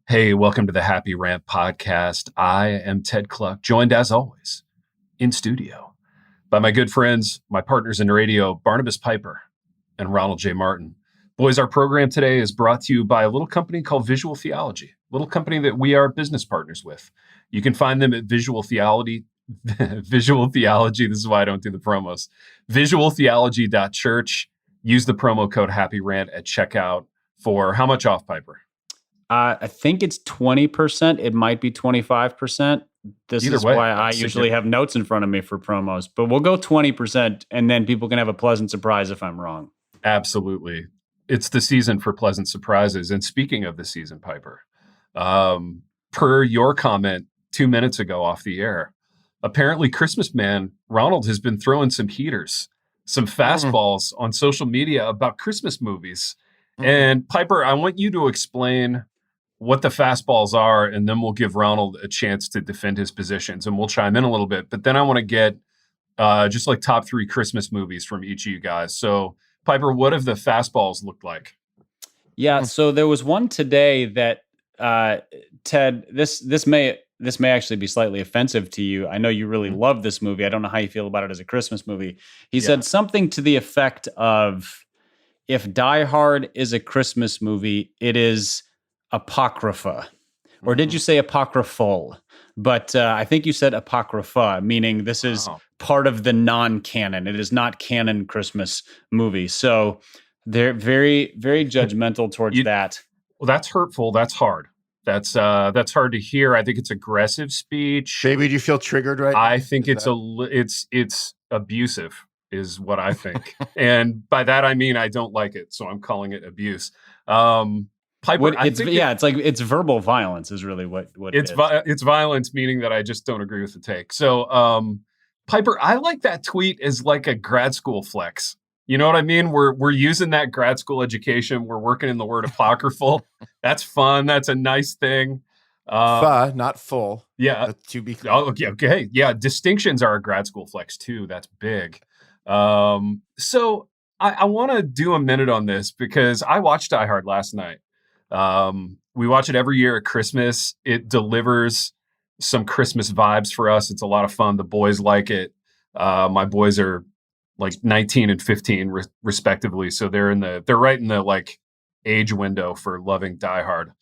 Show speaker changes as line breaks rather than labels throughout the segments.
Hey, welcome to the Happy Rant podcast. I am Ted Cluck, joined as always in studio by my good friends, my partners in radio, Barnabas Piper and Ronald J. Martin. Boys, our program today is brought to you by a little company called Visual Theology, a little company that we are business partners with. You can find them at Visual Theology. Visual Theology, this is why I don't do the promos. Visualtheology.church. Use the promo code Happy Rant at checkout for how much off, Piper?
I think it's 20%. It might be 25%. This is why I usually have notes in front of me for promos. But we'll go 20%, and then people can have a pleasant surprise if I'm wrong.
Absolutely. It's the season for pleasant surprises. And speaking of the season, Piper, per your comment 2 minutes ago off the air, apparently Christmas Man Ronald has been throwing some heaters, some fastballs on social media about Christmas movies. And Piper, I want you to explain what the fastballs are, and then we'll give Ronald a chance to defend his positions, and we'll chime in a little bit. But then I want to get just like top 3 Christmas movies from each of you guys. So, Piper, what have the fastballs looked like?
Yeah, so there was one today that Ted. This may actually be slightly offensive to you. I know you really love this movie. I don't know how you feel about it as a Christmas movie. He said something to the effect of, "If Die Hard is a Christmas movie, it is apocrypha." Or did you say apocryphal? But I think you said apocrypha, meaning this is part of the non-canon. It is not canon Christmas movie. So they're very, very judgmental towards that.
Well, that's hurtful. That's hard. That's hard to hear. I think it's aggressive speech.
Baby, do you feel triggered right now?
I think it's abusive is what I think. And by that, I mean, I don't like it. So I'm calling it abuse. Piper,
it's verbal violence is really what it is.
It's violence, meaning that I just don't agree with the take. So, Piper, I like that tweet as like a grad school flex. You know what I mean? We're using that grad school education. We're working in the word apocryphal. That's fun. That's a nice thing.
Not full.
Yeah.
To be clear.
Okay. Yeah. Distinctions are a grad school flex too. That's big. So I want to do a minute on this because I watched Die Hard last night. We watch it every year at Christmas. It delivers some Christmas vibes for us. It's a lot of fun. The boys like it. My boys are like 19 and 15 respectively. So they're right in the like age window for loving Die Hard.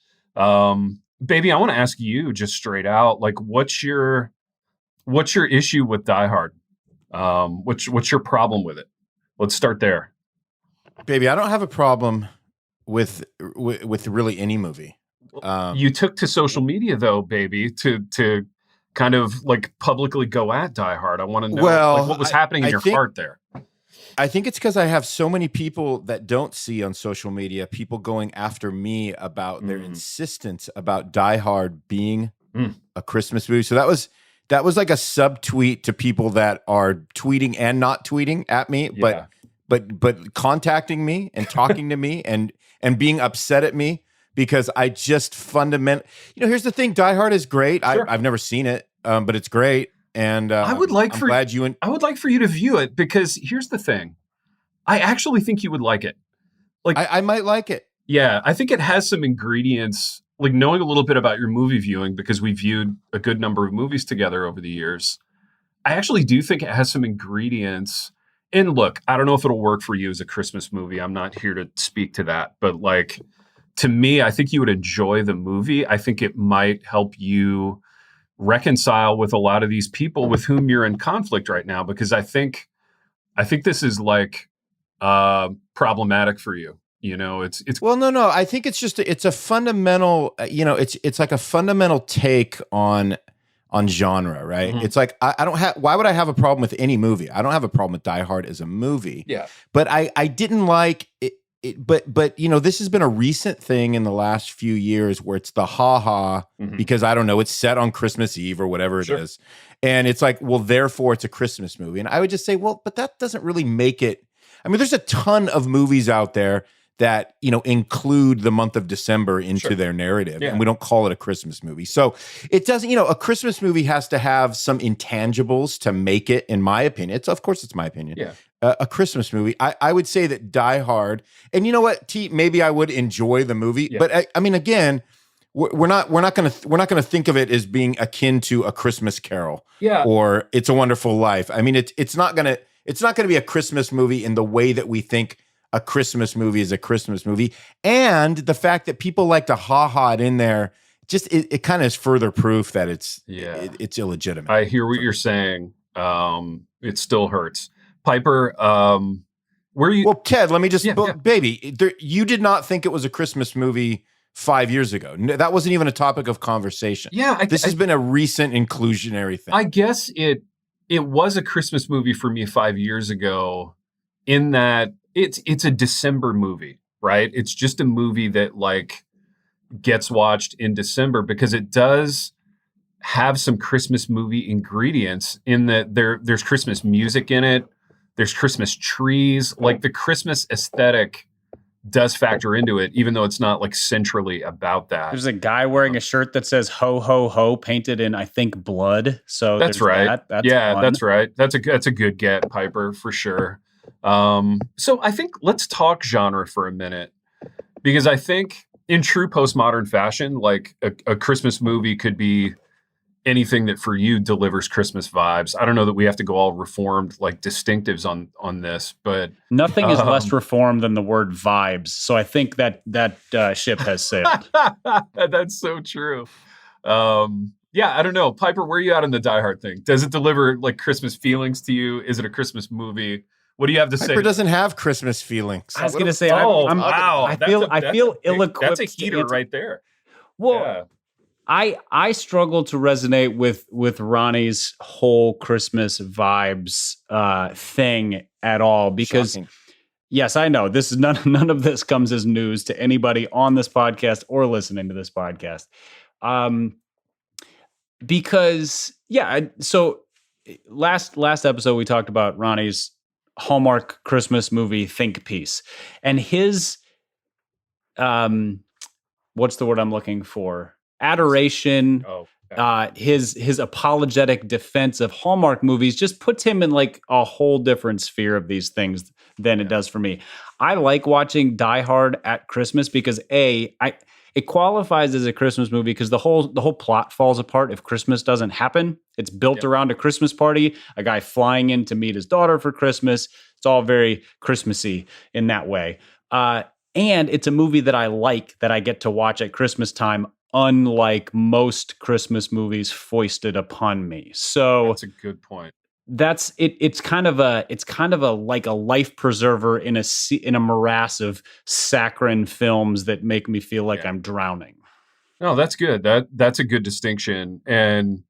Baby, I want to ask you just straight out, like, what's your issue with Die Hard? What's your problem with it? Let's start there.
Baby, I don't have a problem with really any movie.
You took to social media though, baby, to kind of like publicly go at Die Hard. I want to know what was happening in your heart there.
I think it's because I have so many people that don't see on social media, people going after me about their insistence about Die Hard being a Christmas movie. So that was like a subtweet to people that are tweeting and not tweeting at me, but contacting me and talking to me and being upset at me because I just here's the thing. Die Hard is great. Sure. I've never seen it, but it's great. And I would like for
you to view it because here's the thing. I actually think you would like it. Like
I might like it.
Yeah. I think it has some ingredients, like knowing a little bit about your movie viewing, because we viewed a good number of movies together over the years. I actually do think it has some ingredients. And look, I don't know if it'll work for you as a Christmas movie. I'm not here to speak to that. But like, to me, I think you would enjoy the movie. I think it might help you reconcile with a lot of these people with whom you're in conflict right now, because I think this is like problematic for you. You know, it's
well, no. I think it's a fundamental, it's like a fundamental take on genre, right? It's like, why would I have a problem with any movie? I don't have a problem with Die Hard as a movie.
Yeah.
But I didn't like it. But this has been a recent thing in the last few years where it's the because I don't know, it's set on Christmas Eve or whatever it is. And it's like, well, therefore it's a Christmas movie. And I would just say, well, but that doesn't really make it. I mean, there's a ton of movies out there that, include the month of December into their narrative, and we don't call it a Christmas movie. So it doesn't, a Christmas movie has to have some intangibles to make it, in my opinion. Of course, it's my opinion.
Yeah.
A Christmas movie. I would say that Die Hard, and you know what, T, maybe I would enjoy the movie, but I mean, again, we're not gonna think of it as being akin to A Christmas Carol, or It's a Wonderful Life. I mean, it's not gonna be a Christmas movie in the way that we think a Christmas movie is a Christmas movie. And the fact that people like to ha-ha it in there, just it kind of is further proof that it's illegitimate.
I hear what you're saying. It still hurts. Piper, where you?
Well, Ted, let me just, baby, you did not think it was a Christmas movie 5 years ago. That wasn't even a topic of conversation.
Yeah,
this has been a recent inclusionary thing.
I guess it was a Christmas movie for me 5 years ago, in that it's a December movie, right? It's just a movie that like gets watched in December because it does have some Christmas movie ingredients in that there's Christmas music in it. There's Christmas trees. Like the Christmas aesthetic does factor into it, even though it's not like centrally about that.
There's a guy wearing a shirt that says "Ho Ho Ho" painted in, I think, blood. So
that's right.
That's fun.
That's right. That's a good get, Piper, for sure. So I think let's talk genre for a minute, because I think in true postmodern fashion, like a Christmas movie could be anything that for you delivers Christmas vibes. I don't know that we have to go all reformed like distinctives on this, but
nothing is less reformed than the word vibes. So I think that ship has sailed.
That's so true. Yeah, I don't know. Piper, where are you at on the Die Hard thing? Does it deliver like Christmas feelings to you? Is it a Christmas movie? What do you have to say?
Piper doesn't have Christmas feelings.
I was going to say,
wow.
I feel ill-equipped.
That's a heater right there.
Well, I struggle to resonate with Ronnie's whole Christmas vibes thing at all, because shocking. Yes, I know this is none of this comes as news to anybody on this podcast or listening to this podcast. Because so last episode we talked about Ronnie's Hallmark Christmas movie think piece, and his what's the word I'm looking for? Adoration. His apologetic defense of Hallmark movies just puts him in like a whole different sphere of these things than it does for me. I like watching Die Hard at Christmas because it qualifies as a Christmas movie because the whole plot falls apart if Christmas doesn't happen. It's built around a Christmas party, a guy flying in to meet his daughter for Christmas. It's all very Christmassy in that way. And it's a movie that I like, that I get to watch at Christmas time, unlike most Christmas movies foisted upon me. So
that's a good point.
That's it. It's kind of a like a life preserver in a morass of saccharine films that make me feel like I'm drowning.
No, that's good. That's a good distinction. And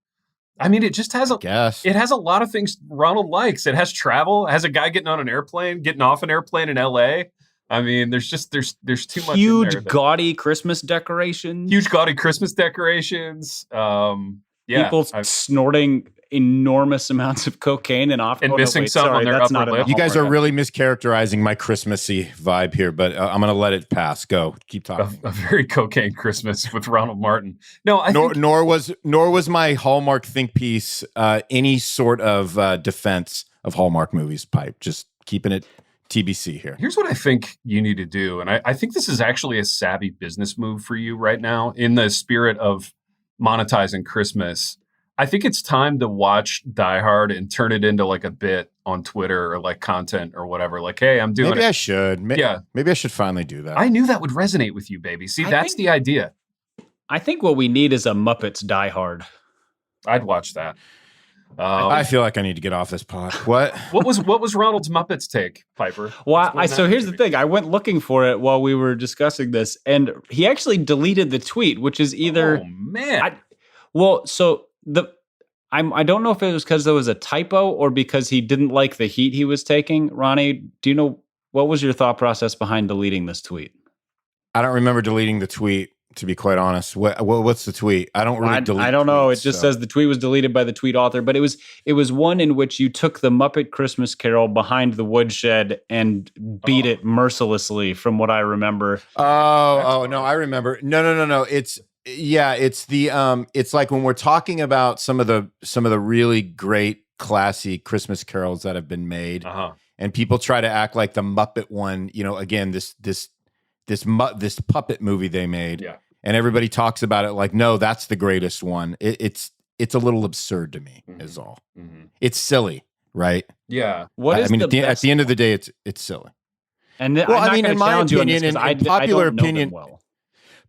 I mean, it just has it has a lot of things Ronald likes. It has travel. It has a guy getting off an airplane in LA. I mean, there's too much.
Huge gaudy Christmas decorations. People snorting enormous amounts of cocaine and
missing some on their upper lip.
You guys are really mischaracterizing my Christmassy vibe here, but I'm going to let it pass. Go, keep talking.
A very cocaine Christmas with Ronald Martin. No,
nor was my Hallmark think piece any sort of defense of Hallmark movies. Pipe, just keeping it TBC here.
Here's what I think you need to do, and I think this is actually a savvy business move for you right now in the spirit of monetizing Christmas. I think it's time to watch Die Hard and turn it into like a bit on Twitter or like content or whatever. Like, hey, I'm doing
Maybe I should. Maybe I should finally do that.
I knew that would resonate with you, baby. See, that's the idea.
I think what we need is a Muppets Die Hard.
I'd watch that.
I feel like I need to get off this pod. What
was Ronald's Muppets take, Piper?
Well, so here's the thing. I went looking for it while we were discussing this, and he actually deleted the tweet, which is either.
Oh man.
I don't know if it was because there was a typo or because he didn't like the heat he was taking. Ronnie, do you know what was your thought process behind deleting this tweet?
I don't remember deleting the tweet. to be quite honest. What's the tweet? I don't really delete.
I don't know.
Tweets,
it just says the tweet was deleted by the tweet author, but it was one in which you took the Muppet Christmas Carol behind the woodshed and beat it mercilessly, from what I remember.
Oh no, I remember. No. It's like when we're talking about some of the really great classy Christmas carols that have been made, and people try to act like the Muppet one, again, this puppet movie they made, and everybody talks about it like, no, that's the greatest one. It's a little absurd to me, is all. It's silly, right?
Yeah.
At
the end of the day, it's silly.
And in my opinion,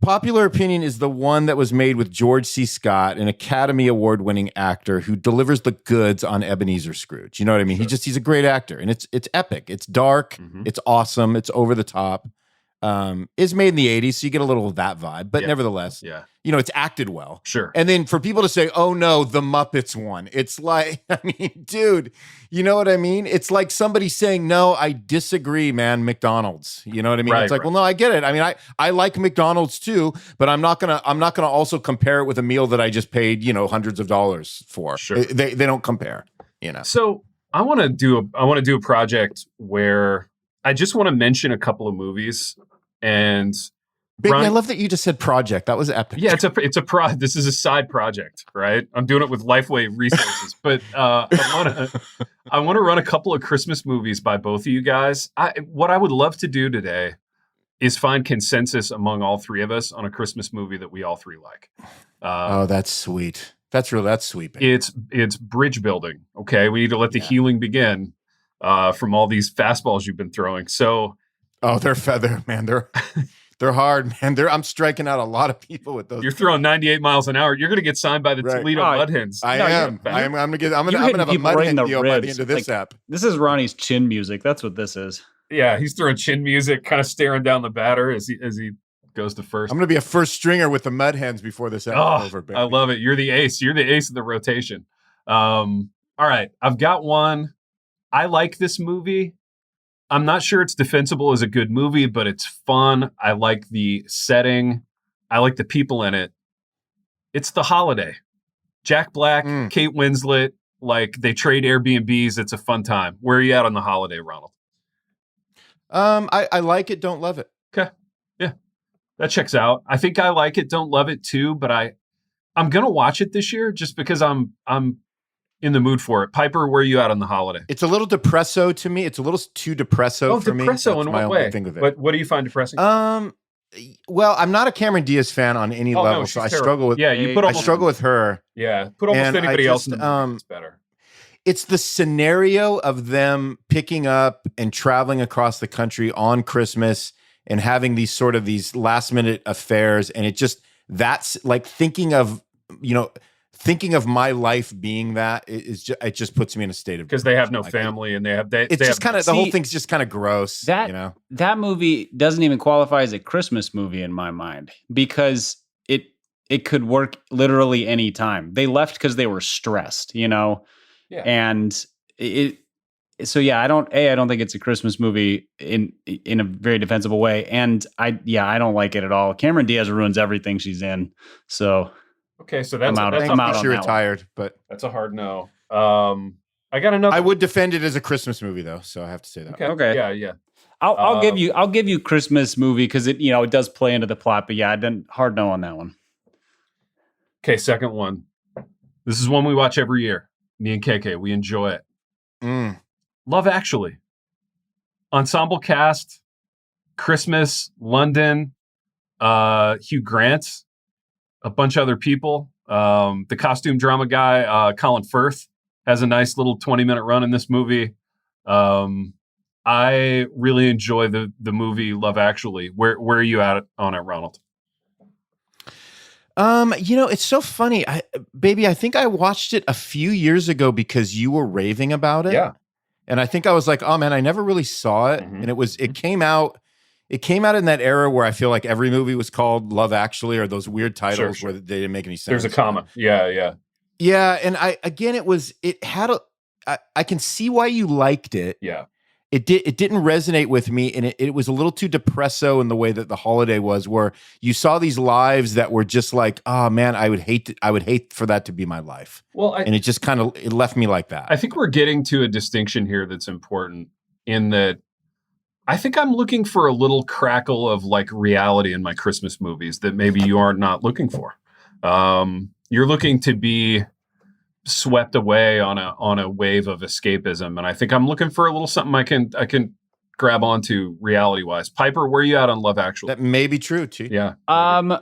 popular opinion is the one that was made with George C. Scott, an Academy Award-winning actor who delivers the goods on Ebenezer Scrooge. You know what I mean? Sure. He's a great actor, and it's epic. It's dark. It's awesome. It's over the top. Is made in the 80s, so you get a little of that vibe, but nevertheless, it's acted well.
Sure.
And then for people to say, oh no, the Muppets one, it's like, dude, you know what I mean? It's like somebody saying, no, I disagree, man, McDonald's. You know what I mean? It's like, well, no, I get it. I like McDonald's too, but I'm not gonna also compare it with a meal that I just paid, hundreds of dollars for.
Sure.
They don't compare,
So I want to do a project where I just want to mention a couple of movies. And
I love that you just said project. That was epic.
Yeah, this is a side project, right? I'm doing it with Lifeway resources, but I want to run a couple of Christmas movies by both of you guys. What I would love to do today is find consensus among all three of us on a Christmas movie that we all three like.
That's sweet. That's sweet. Baby.
It's bridge building. Okay, we need to let the healing begin from all these fastballs you've been throwing. So.
Oh, they're feather, man. They're hard, man. I'm striking out a lot of people with those.
You're throwing 98 miles an hour. You're going to get signed by the Toledo Mud Hens.
I am. I'm going to have a mud hen deal by the end of this app.
This is Ronnie's chin music. That's what this is.
Yeah, he's throwing chin music, kind of staring down the batter as he goes to first.
I'm going to be a first stringer with the Mud Hens before this app is over, baby.
I love it. You're the ace. You're the ace of the rotation. All right, I've got one. I like this movie. I'm not sure it's defensible as a good movie, but it's fun. I like the setting. I like the people in it. It's The Holiday. Jack Black, Kate Winslet, like they trade Airbnbs. It's a fun time. Where are you at on The Holiday, Ronald?
I like it, don't love it.
Okay. Yeah. That checks out. I think I like it, don't love it too, but I'm going to watch it this year just because I'm in the mood for it. Piper, where are you at on The Holiday?
It's a little depresso to me. It's a little too depresso for me.
Oh, depresso in what way? What do you find depressing?
Well, I'm not a Cameron Diaz fan on any level, so I struggle with.
Yeah, I struggle
with her.
Yeah, put almost anybody else in the movie. It's better.
It's the scenario of them picking up and traveling across the country on Christmas and having these last minute affairs, and that's like thinking of my life being that it just puts me in a state of
because they have no family and
the whole thing's just kind of gross.
That movie doesn't even qualify as a Christmas movie in my mind because it could work literally any time. They left because they were stressed, Yeah. And I don't think it's a Christmas movie in a very defensible way. And I don't like it at all. Cameron Diaz ruins everything she's in. So.
Okay, so that's
I'm out.
She retired, but
that's a hard no. I got another.
I would defend it as a Christmas movie, though, so I have to say that.
Okay.
Yeah.
I'll give you Christmas movie because it does play into the plot, but I didn't hard no on that one.
Okay, second one. This is one we watch every year. Me and KK, we enjoy it. Love Actually. Ensemble cast, Christmas, London, Hugh Grant. A bunch of other people. The costume drama guy, Colin Firth, has a nice little 20-minute run in this movie. I really enjoy the movie Love Actually. Where are you at on it, Ronald?
It's so funny. I think I watched it a few years ago because you were raving about it.
Yeah.
And I think I was like, oh man, I never really saw it. And it came out in that era where I feel like every movie was called Love Actually or those weird titles where they didn't make any sense.
There's a comma. Yeah.
Yeah. And I can see why you liked it.
Yeah.
it didn't resonate with me, and it was a little too depresso in the way that the holiday was, where you saw these lives that were just like, oh man, I would hate for that to be my life.
Well,
and it just kind of it left me like that.
I think we're getting to a distinction here that's important in that I think I'm looking for a little crackle of like reality in my Christmas movies that maybe you are not looking for. You're looking to be swept away on a wave of escapism, and I think I'm looking for a little something I can grab onto reality wise. Piper, where are you at on Love Actually?
That may be true too.
Yeah.
I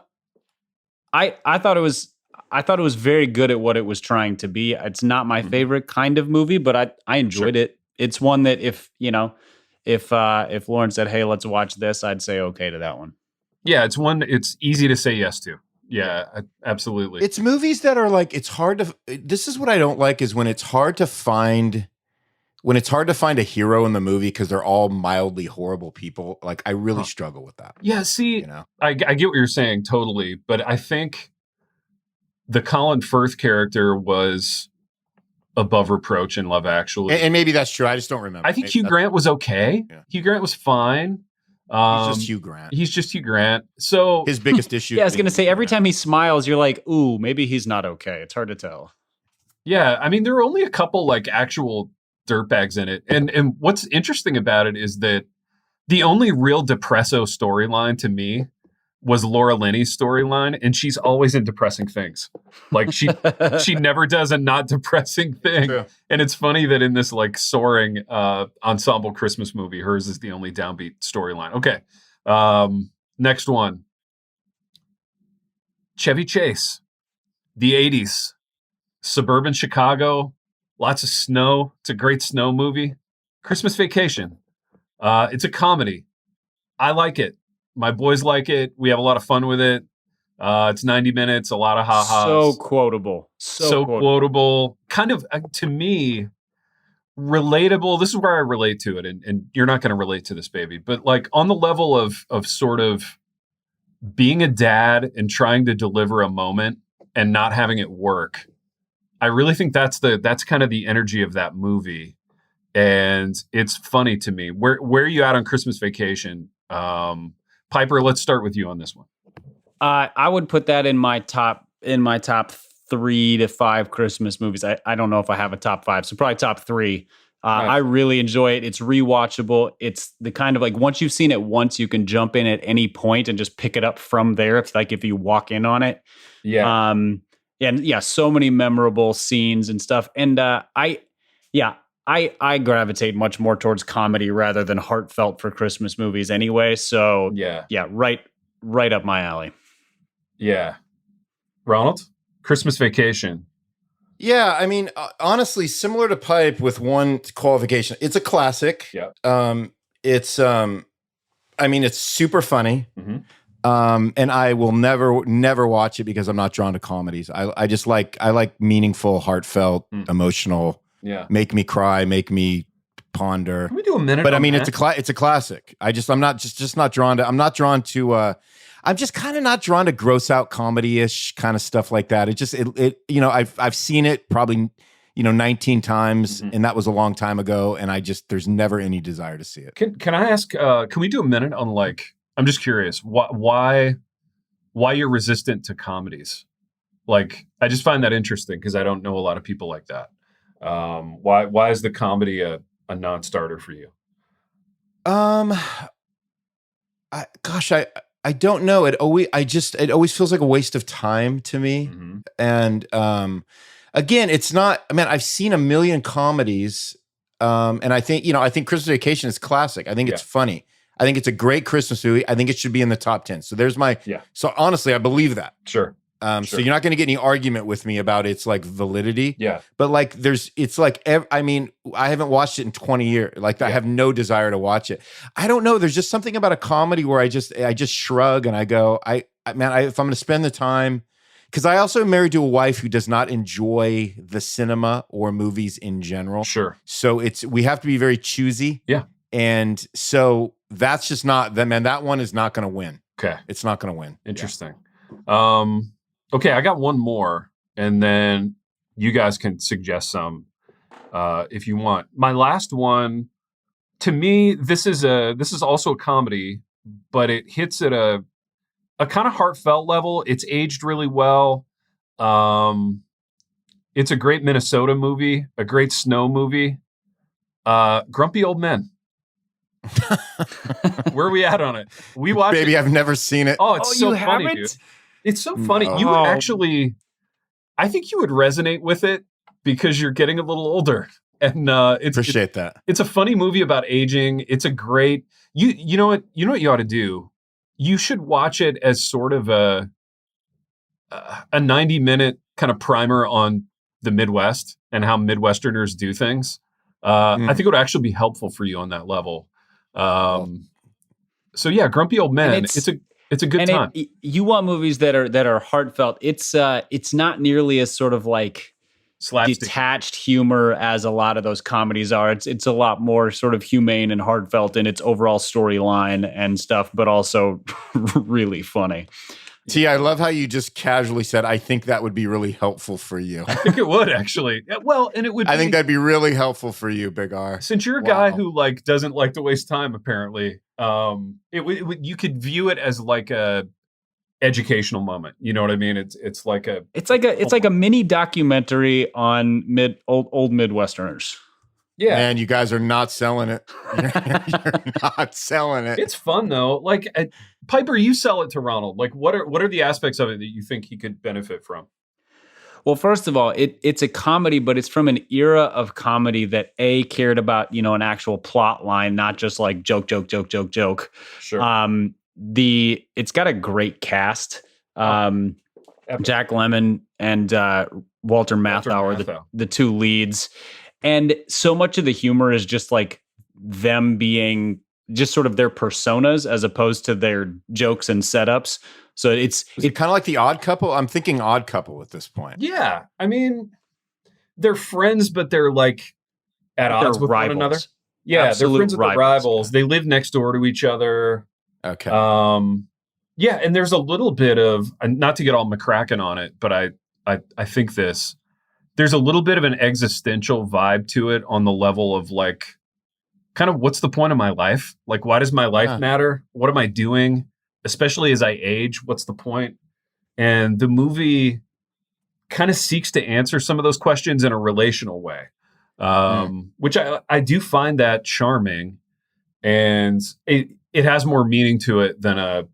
thought it was very good at what it was trying to be. It's not my favorite kind of movie, but I enjoyed it. It's one that if Lauren said, "Hey, let's watch this," I'd say okay to that one.
Yeah, it's easy to say yes to. Yeah, absolutely.
It's movies that are like, it's hard to, this is what I don't like, is when it's hard to find a hero in the movie because they're all mildly horrible people. Like, I really struggle with that.
Yeah, see, I get what you're saying totally, but I think the Colin Firth character was above reproach in Love Actually.
And maybe that's true. I just don't remember.
I think Hugh Grant was okay. Yeah. Hugh Grant was fine.
He's just Hugh Grant.
So
his biggest issue.
Yeah, I was going to say, every time he smiles, you're like, ooh, maybe he's not okay. It's hard to tell.
Yeah, I mean, there are only a couple like actual dirtbags in it. And what's interesting about it is that the only real depresso storyline to me was Laura Linney's storyline, and she's always in depressing things. Like she never does a not depressing thing. True. And it's funny that in this like soaring ensemble Christmas movie, hers is the only downbeat storyline. Okay. Next one. Chevy Chase, the 80s, suburban Chicago, lots of snow. It's a great snow movie. Christmas Vacation. It's a comedy. I like it. My boys like it. We have a lot of fun with it. It's 90 minutes, a lot of ha-has.
So quotable. So
quotable. Kind of, to me, relatable. This is where I relate to it, and you're not going to relate to this, baby. But like on the level of sort of being a dad and trying to deliver a moment and not having it work, I really think that's kind of the energy of that movie. And it's funny to me. Where are you at on Christmas Vacation? Piper, let's start with you on this one.
I would put that in my top 3 to 5 Christmas movies. I don't know if I have a top 5, so probably top 3. Nice. I really enjoy it. It's rewatchable. It's the kind of like, once you've seen it once, you can jump in at any point and just pick it up from there. It's like if you walk in on it.
Yeah.
So many memorable scenes and stuff. And I gravitate much more towards comedy rather than heartfelt for Christmas movies anyway. So right up my alley.
Yeah. Ronald, Christmas Vacation.
Yeah, I mean, honestly, similar to Pipe with one qualification. It's a classic.
Yeah.
It's super funny.
Mm-hmm.
And I will never watch it because I'm not drawn to comedies. I like meaningful, heartfelt, emotional.
Yeah.
Make me cry, make me ponder.
Can we do a minute?
But I mean, it's a classic. I'm not drawn to. I'm just kind of not drawn to gross out comedy-ish kind of stuff like that. I've seen it probably 19 times, and that was a long time ago. And there's never any desire to see it.
Can I ask? Can we do a minute on like? I'm just curious. Why you're resistant to comedies? Like, I just find that interesting because I don't know a lot of people like that. Why is the comedy a non-starter for you?
I don't know. It always feels like a waste of time to me.
Mm-hmm.
And again, it's not. I mean, I've seen a million comedies, and I think Christmas Vacation is classic. I think it's funny. I think it's a great Christmas movie. I think it should be in the top 10. So there's my.
Yeah.
So honestly, I believe that.
Sure.
So you're not going to get any argument with me about its like validity.
Yeah.
But like I haven't watched it in 20 years. Like I have no desire to watch it. I don't know. There's just something about a comedy where I just shrug and I go, if I'm going to spend the time, because I also am married to a wife who does not enjoy the cinema or movies in general.
Sure.
So we have to be very choosy.
Yeah.
And so that's just not that one is not going to win.
Okay.
It's not going to win.
Interesting. Yeah. Okay, I got one more, and then you guys can suggest some if you want. My last one, to me, this is also a comedy, but it hits at a kind of heartfelt level. It's aged really well. It's a great Minnesota movie, a great snow movie. Grumpy Old Men. Where are we at on it? We watched
Baby, I've never seen it.
Oh, it's so
you
funny,
haven't?
dude. It's so funny.
No.
You would actually, I think you would resonate with it because you're getting a little older. And
Appreciate that.
It's a funny movie about aging. It's a great you know what you ought to do? You should watch it as sort of a 90-minute kind of primer on the Midwest and how Midwesterners do things. I think it would actually be helpful for you on that level. So yeah, Grumpy Old Men. It's a good time.
You want movies that are heartfelt. It's not nearly as sort of like
slapstick
detached humor as a lot of those comedies are. It's a lot more sort of humane and heartfelt in its overall storyline and stuff, but also really funny.
T, I love how you just casually said, I think that would be really helpful for you.
I think it would actually. Well, and it would.
I think that'd be really helpful for you, Big R.
Since you're a guy who like doesn't like to waste time, apparently, you could view it as like a educational moment. You know what I mean? It's like a
mini documentary on old Midwesterners.
Yeah,
man, you guys are not selling it. You're not selling it.
It's fun though. Like Piper, you sell it to Ronald. Like, what are the aspects of it that you think he could benefit from?
Well, first of all, it's a comedy, but it's from an era of comedy that cared about, an actual plot line, not just like joke.
Sure.
It's got a great cast. Jack Lemmon and Walter Matthau, the two leads. And so much of the humor is just like them being just sort of their personas as opposed to their jokes and setups. So it's
kind of like the Odd Couple. I'm thinking Odd Couple at this point.
Yeah. I mean, they're friends, but they're like at odds with
rivals.
One another. Yeah.
Absolute
they're friends with the rivals. They live next door to each other.
Okay.
Yeah. And there's a little bit of, not to get all McCracken on it, but I think there's a little bit of an existential vibe to it on the level of like, kind of what's the point of my life? Like, why does my life matter? What am I doing? Especially as I age, what's the point? And the movie kind of seeks to answer some of those questions in a relational way, which I do find that charming. And it has more meaning to it than a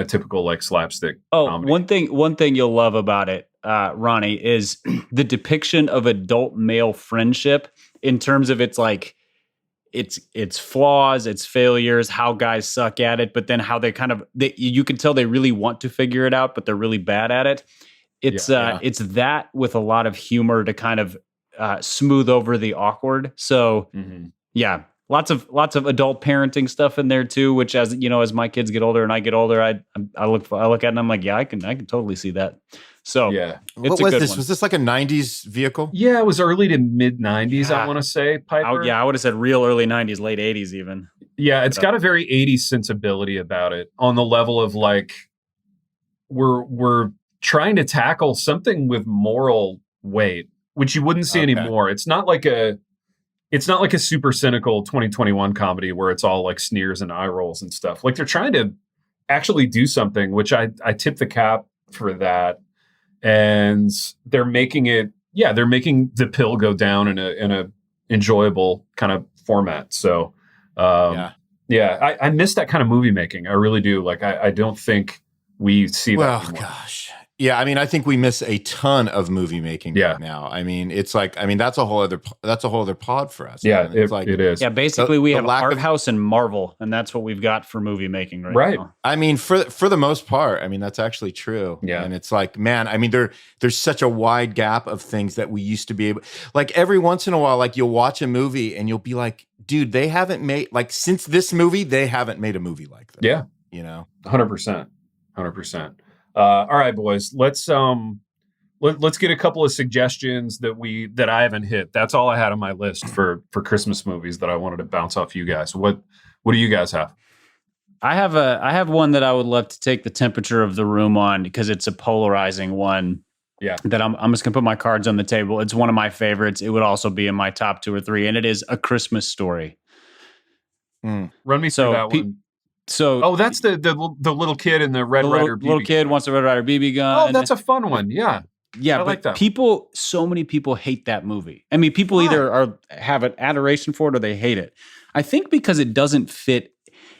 typical like slapstick comedy.
One thing you'll love about it, Ronnie, is the depiction of adult male friendship in terms of its like its flaws, its failures, how guys suck at it, but then how they kind of you can tell they really want to figure it out, but they're really bad at it. It's that with a lot of humor to kind of smooth over the awkward. So yeah. Lots of adult parenting stuff in there too, which as my kids get older and I get older, I look at it and I'm like, yeah, I can totally see that. So
yeah,
what was this? Was this like a 90s vehicle?
Yeah, it was early to mid 90s. I want to say, Piper.
I would have said real early 90s, late 80s even.
Yeah, it's got a very 80s sensibility about it on the level of like we're trying to tackle something with moral weight, which you wouldn't see anymore. It's not like a super cynical 2021 comedy where it's all like sneers and eye rolls and stuff. Like they're trying to actually do something, which I tip the cap for that. And they're making the pill go down in a enjoyable kind of format. So, I miss that kind of movie making. I really do. Like, I don't think we see that anymore.
Gosh. Yeah, I mean, I think we miss a ton of movie making right now. I mean, it's like, that's a whole other pod for us.
Yeah,
it
is.
Yeah, basically we have art house and Marvel, and that's what we've got for movie making right now.
I mean, for the most part, I mean, that's actually true.
Yeah.
And it's like, man, I mean, there's such a wide gap of things that we used to be able, like every once in a while, like you'll watch a movie and you'll be like, dude, they haven't made, like since this movie, they haven't made a movie like this.
Yeah. 100%. All right, boys. Let's get a couple of suggestions that I haven't hit. That's all I had on my list for Christmas movies that I wanted to bounce off you guys. What do you guys have?
I have one that I would love to take the temperature of the room on because it's a polarizing one.
Yeah.
That I'm just gonna put my cards on the table. It's one of my favorites. It would also be in my top 2 or 3, and it is A Christmas Story.
Run me through that one.
So,
that's the little kid in the Red Ryder BB
little kid
gun.
wants a Red Ryder BB gun.
Oh, that's a fun one. Yeah.
Yeah,
I like that.
So many people hate that movie. I mean, people either have an adoration for it or they hate it. I think because it doesn't fit,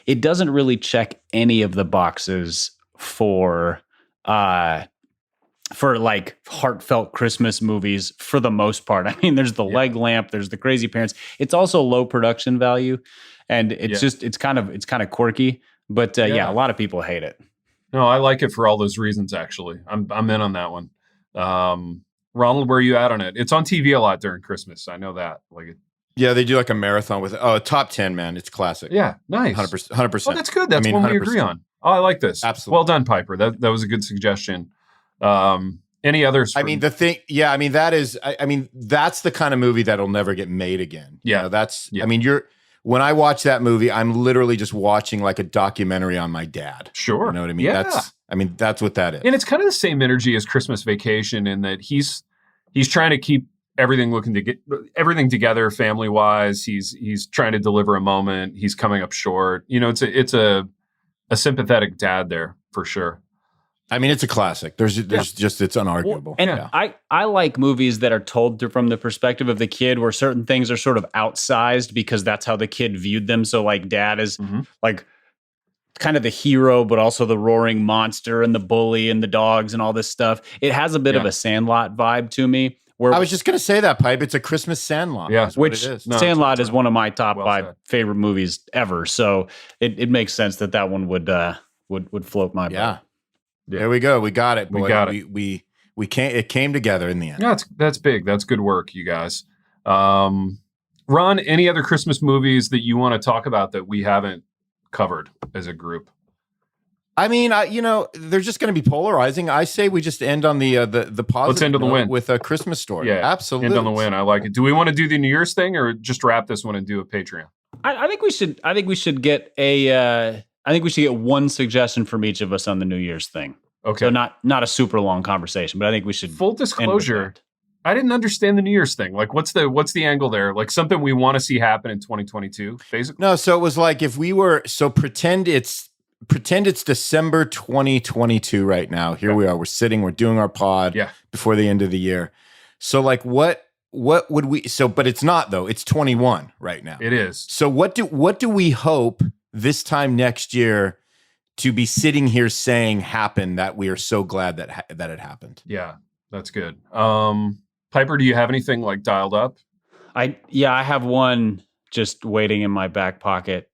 it doesn't really check any of the boxes for like heartfelt Christmas movies for the most part. I mean, there's the leg lamp, there's the crazy parents. It's also low production value, and it's kind of quirky. But a lot of people hate it.
No, I like it for all those reasons. Actually, I'm in on that one. Ronald, where are you at on it? It's on TV a lot during Christmas. I know that.
Yeah, they do like a marathon with top 10, man. It's classic.
Yeah, nice.
100%.
Oh, that's good. That's one we agree on. Oh, I like this.
Absolutely.
Well done, Piper. That was a good suggestion. Any others?
I mean, that's the kind of movie that'll never get made again.
Yeah.
I mean, when I watch that movie, I'm literally just watching like a documentary on my dad.
Sure.
You know what I mean?
Yeah.
That's what that is.
And it's kind of the same energy as Christmas Vacation in that he's trying to keep everything everything together family wise. He's trying to deliver a moment. He's coming up short. It's a sympathetic dad there for sure.
I mean, it's a classic. There's just, it's unarguable.
Well, and I like movies that are told from the perspective of the kid, where certain things are sort of outsized because that's how the kid viewed them. So like dad is like kind of the hero, but also the roaring monster and the bully and the dogs and all this stuff. It has a bit of a Sandlot vibe to me. Where
I was just going to say that, Pipe. It's a Christmas Sandlot.
Yeah.
Which Sandlot is one of my top
Well
5
said.
favorite movies ever. So it makes sense that one would float my boat.
Yeah. There we go. We got it. Boy.
We got it.
It came together in the end.
Yeah, that's big. That's good work, you guys. Ron, any other Christmas movies that you want to talk about that we haven't covered as a group?
I mean, they're just going to be polarizing. I say we just end on the positive.
Let's end on the win
with A Christmas Story.
Yeah,
absolutely.
End on the win. I like it. Do we want to do the New Year's thing or just wrap this one and do a Patreon?
I think we should. I think we should get one suggestion from each of us on the New Year's thing.
Okay.
So not a super long conversation, but I think we should.
Full disclosure, I didn't understand the New Year's thing. Like, what's the angle there? Like something we want to see happen in 2022, basically.
No, so it was like if we were pretend it's December 2022 right now. Here we are. We're doing our pod before the end of the year. So like what would we? So, but it's not though. It's 21 right now.
It is.
So what do we hope this time next year to be sitting here saying happened that we are so glad that it happened?
Yeah, that's good. Piper, do you have anything like dialed up?
I have one just waiting in my back pocket.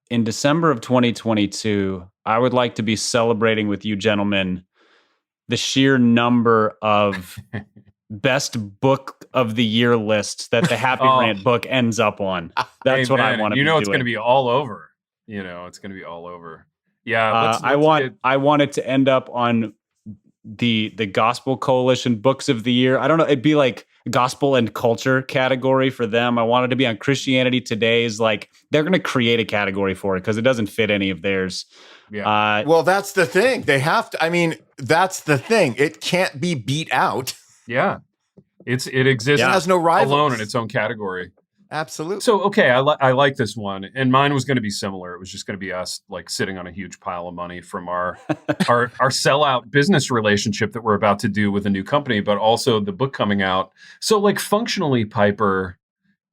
In December of 2022, I would like to be celebrating with you gentlemen the sheer number of best book of the year lists that the Happy Rant book ends up on. That's what I want to be doing.
It's going to be all over. It's going to be all over. Yeah.
I want it to end up on the Gospel Coalition books of the year. I don't know. It'd be like gospel and culture category for them. I want it to be on Christianity Today's. Like they're going to create a category for it because it doesn't fit any of theirs.
Yeah.
Well, that's the thing. They have to. I mean, that's the thing. It can't be beat out.
Yeah. It exists.
It has no rivals.
Alone in its own category.
Absolutely.
So, okay, I like this one. And mine was going to be similar. It was just going to be us like sitting on a huge pile of money from our sellout business relationship that we're about to do with a new company, but also the book coming out. So like functionally, Piper,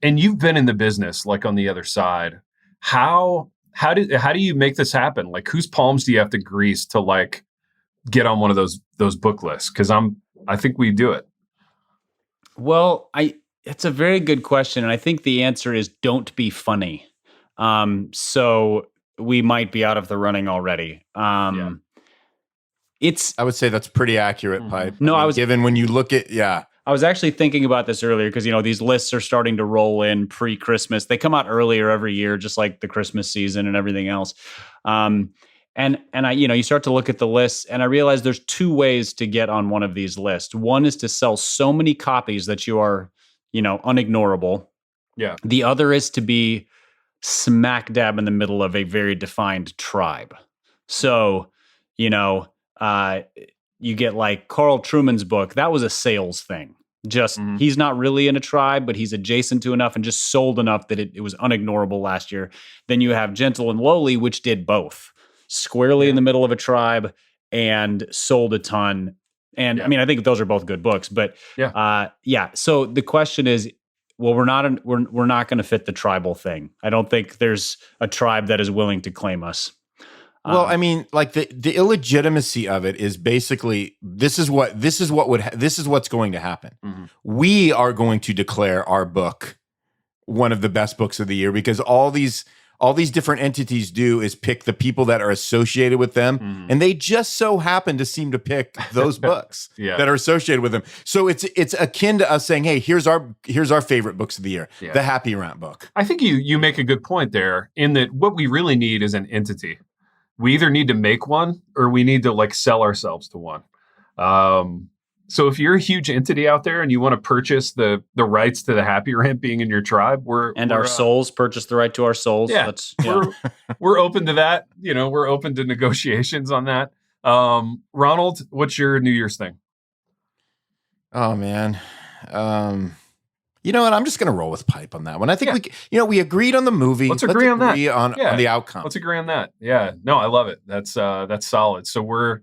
and you've been in the business like on the other side. How do you make this happen? Like whose palms do you have to grease to like get on one of those book lists? Because I think we do it.
Well, it's a very good question. And I think the answer is don't be funny. So we might be out of the running already. I
would say that's pretty accurate, Pipe.
No,
given when you look at,
I was actually thinking about this earlier because, these lists are starting to roll in pre-Christmas. They come out earlier every year, just like the Christmas season and everything else. And you start to look at the lists and I realize there's 2 ways to get on one of these lists. One is to sell so many copies that you are unignorable.
Yeah.
The other is to be smack dab in the middle of a very defined tribe. So, you get like Carl Truman's book. That was a sales thing. Just he's not really in a tribe, but he's adjacent to enough and just sold enough that it was unignorable last year. Then you have Gentle and Lowly, which did both. Squarely in the middle of a tribe and sold a ton. And I mean, I think those are both good books, but So the question is, well, we're not going to fit the tribal thing. I don't think there's a tribe that is willing to claim us.
Well, I mean, like the illegitimacy of it is basically this is what's going to happen. Mm-hmm. We are going to declare our book one of the best books of the year because all these different entities do is pick the people that are associated with them, and they just so happen to seem to pick those books that are associated with them. So it's akin to us saying, "Hey, here's our favorite books of the year, the Happy Rant book."
I think you make a good point there in that what we really need is an entity. We either need to make one or we need to like sell ourselves to one. So if you're a huge entity out there and you want to purchase the rights to the Happy Rant being in your tribe, we're
our souls, purchase the right to our souls.
Yeah, we're open to that. We're open to negotiations on that. Ronald, what's your New Year's thing?
Oh man. You know what? I'm just going to roll with Pipe on that one. I think we agreed on the movie.
Let's agree on that.
On the outcome.
Let's agree on that. Yeah. No, I love it. That's solid. So we're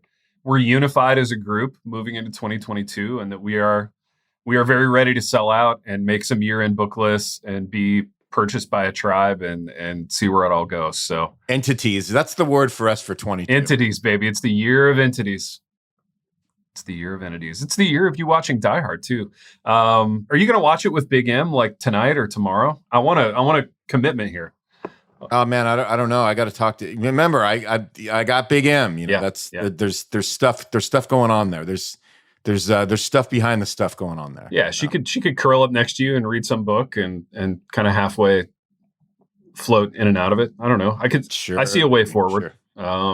unified as a group moving into 2022, and that we are very ready to sell out and make some year-end book lists and be purchased by a tribe and see where it all goes. So
entities. That's the word for us for 22.
Entities, baby. It's the year of entities. It's the year of entities. It's the year of you watching Diehard too. Are you going to watch it with Big M like tonight or tomorrow? I want a commitment here.
Oh man, I don't know. I got to talk to. Remember, I got Big M. There's stuff going on there. There's stuff behind the stuff going on there.
Yeah, she could curl up next to you and read some book and kind of halfway float in and out of it. I don't know. I see a way forward.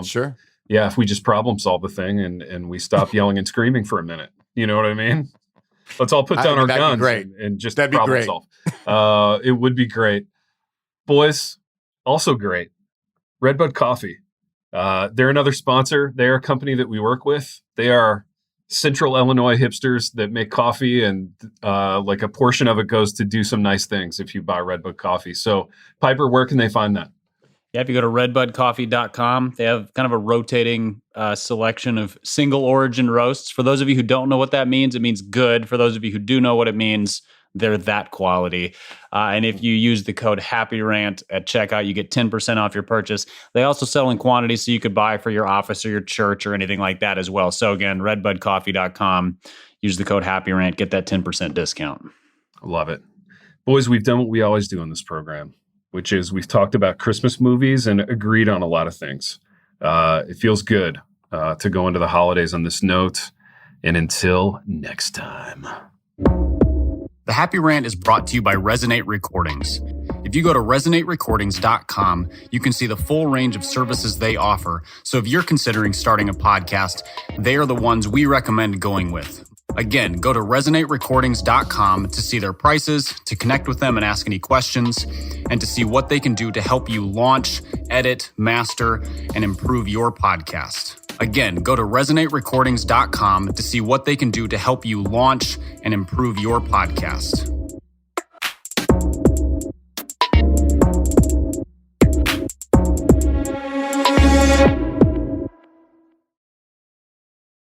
Sure.
Yeah, if we just problem solve the thing and we stop yelling and screaming for a minute. You know what I mean? Let's all put down our guns and just problem solve. It would be great. Boys, also great. Redbud Coffee. They're another sponsor. They're a company that we work with. They are Central Illinois hipsters that make coffee, and like a portion of it goes to do some nice things if you buy Redbud Coffee. So, Piper, where can they find that?
Yeah, if you go to redbudcoffee.com, they have kind of a rotating selection of single origin roasts. For those of you who don't know what that means, it means good. For those of you who do know what it means, they're that quality. And if you use the code HAPPYRANT at checkout, you get 10% off your purchase. They also sell in quantity, so you could buy for your office or your church or anything like that as well. So again, redbudcoffee.com, use the code HAPPYRANT, get that 10% discount.
Love it. Boys, we've done what we always do on this program, which is we've talked about Christmas movies and agreed on a lot of things. It feels good to go into the holidays on this note. And until next time.
The Happy Rant is brought to you by Resonate Recordings. If you go to resonaterecordings.com, you can see the full range of services they offer. So if you're considering starting a podcast, they are the ones we recommend going with. Again, go to resonaterecordings.com to see their prices, to connect with them and ask any questions, and to see what they can do to help you launch, edit, master, and improve your podcast. Again, go to resonaterecordings.com to see what they can do to help you launch and improve your podcast.